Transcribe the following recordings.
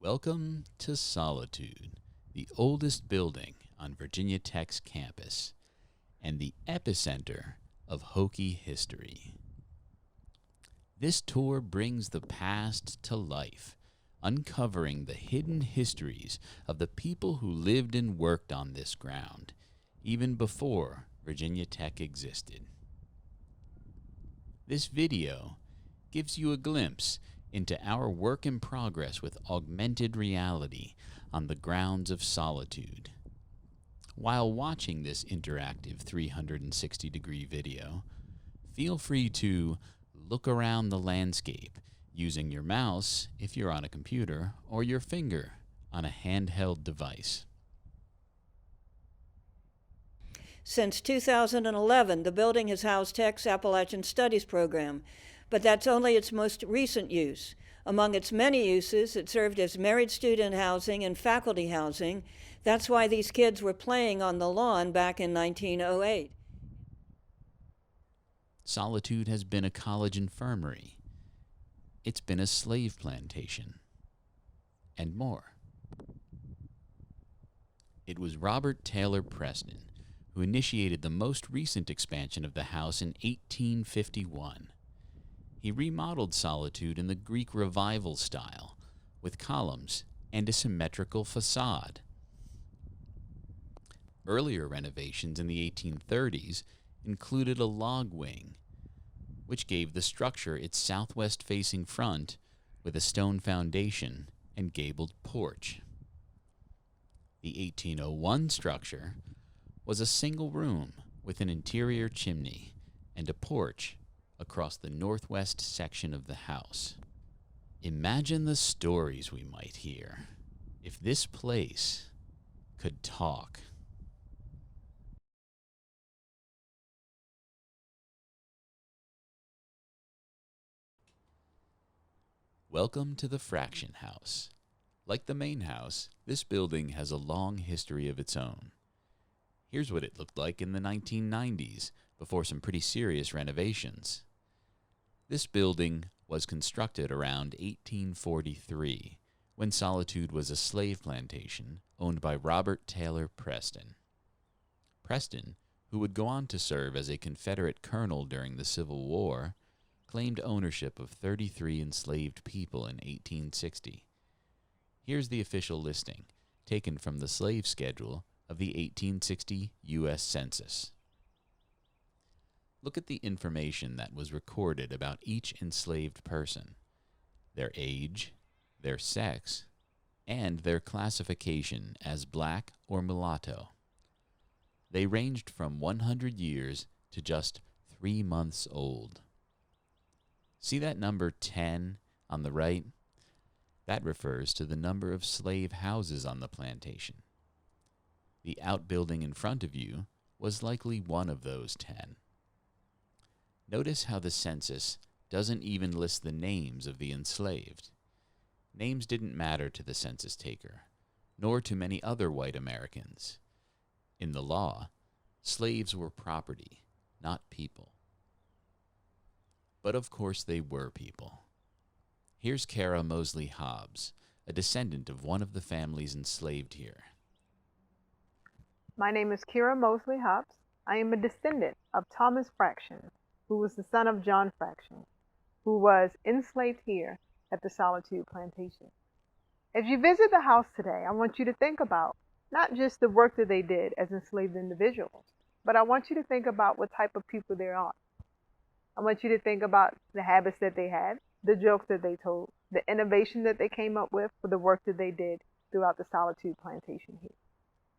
Welcome to Solitude, the oldest building on Virginia Tech's campus and the epicenter of Hokie history. This tour brings the past to life, uncovering the hidden histories of the people who lived and worked on this ground, even before Virginia Tech existed. This video gives you a glimpse into our work in progress with augmented reality on the grounds of Solitude. While watching this interactive 360-degree video, feel free to look around the landscape using your mouse if you're on a computer or your finger on a handheld device. Since 2011, the building has housed Tech's Appalachian Studies program, but that's only its most recent use. Among its many uses, it served as married student housing and faculty housing. That's why these kids were playing on the lawn back in 1908. Solitude has been a college infirmary. It's been a slave plantation. And more. It was Robert Taylor Preston who initiated the most recent expansion of the house in 1851. He remodeled Solitude in the Greek Revival style, with columns and a symmetrical facade. Earlier renovations in the 1830s included a log wing, which gave the structure its southwest-facing front with a stone foundation and gabled porch. The 1801 structure was a single room with an interior chimney and a porch across the northwest section of the house. Imagine the stories we might hear if this place could talk. Welcome to the Fraction House. Like the main house, this building has a long history of its own. Here's what it looked like in the 1990s, before some pretty serious renovations. This building was constructed around 1843, when Solitude was a slave plantation owned by Robert Taylor Preston. Preston, who would go on to serve as a Confederate colonel during the Civil War, claimed ownership of 33 enslaved people in 1860. Here's the official listing, taken from the slave schedule of the 1860 U.S. Census. Look at the information that was recorded about each enslaved person, their age, their sex, and their classification as black or mulatto. They ranged from 100 years to just 3 months old. See that number 10 on the right? That refers to the number of slave houses on the plantation. The outbuilding in front of you was likely one of those 10. Notice how the census doesn't even list the names of the enslaved. Names didn't matter to the census taker, nor to many other white Americans. In the law, slaves were property, not people. But of course they were people. Here's Kara Mosley Hobbs, a descendant of one of the families enslaved here. My name is Kira Mosley Hobbs. I am a descendant of Thomas Fraction, who was the son of John Fraction, who was enslaved here at the Solitude Plantation. As you visit the house today, I want you to think about not just the work that they did as enslaved individuals, but I want you to think about what type of people they are. I want you to think about the habits that they had, the jokes that they told, the innovation that they came up with for the work that they did throughout the Solitude plantation here.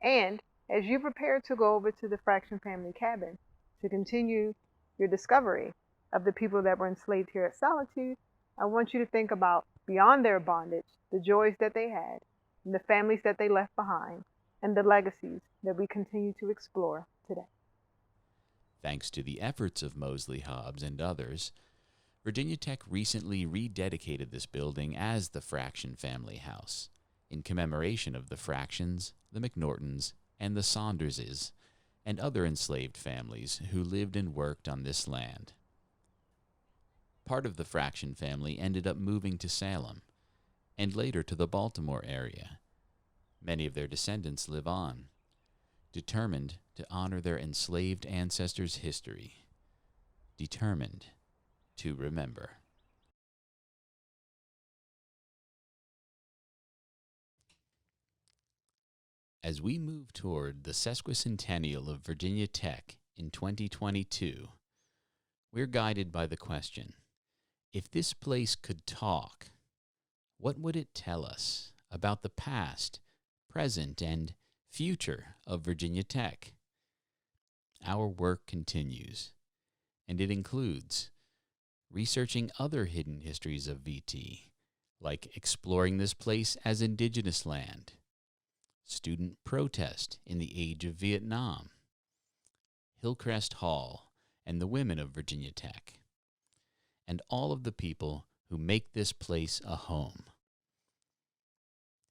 And as you prepare to go over to the Fraction family cabin to continue your discovery of the people that were enslaved here at Solitude, I want you to think about beyond their bondage, the joys that they had, and the families that they left behind, and the legacies that we continue to explore today. Thanks to the efforts of Mosley Hobbs and others, Virginia Tech recently rededicated this building as the Fraction Family House, in commemoration of the Fractions, the McNortons, and the Saunderses, and other enslaved families who lived and worked on this land. Part of the Fraction family ended up moving to Salem, and later to the Baltimore area. Many of their descendants live on, determined to honor their enslaved ancestors' history, determined to remember. As we move toward the sesquicentennial of Virginia Tech in 2022, we're guided by the question, if this place could talk, what would it tell us about the past, present, and future of Virginia Tech? Our work continues, and it includes researching other hidden histories of VT, like exploring this place as Indigenous land, student protest in the age of Vietnam, Hillcrest Hall and the women of Virginia Tech, and all of the people who make this place a home.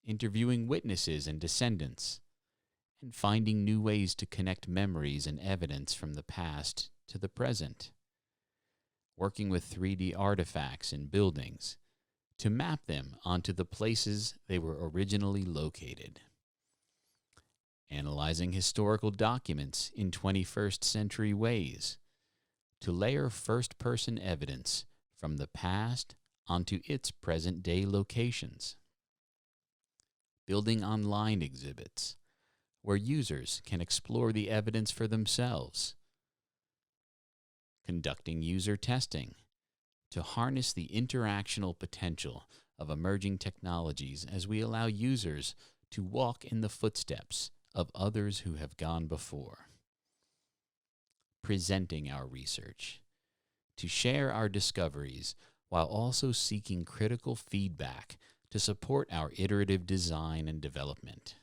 Interviewing witnesses and descendants, and finding new ways to connect memories and evidence from the past to the present. Working with 3D artifacts and buildings to map them onto the places they were originally located. Analyzing historical documents in 21st century ways to layer first-person evidence from the past onto its present-day locations. Building online exhibits where users can explore the evidence for themselves. Conducting user testing to harness the interactional potential of emerging technologies as we allow users to walk in the footsteps of others who have gone before. Presenting our research to share our discoveries while also seeking critical feedback to support our iterative design and development.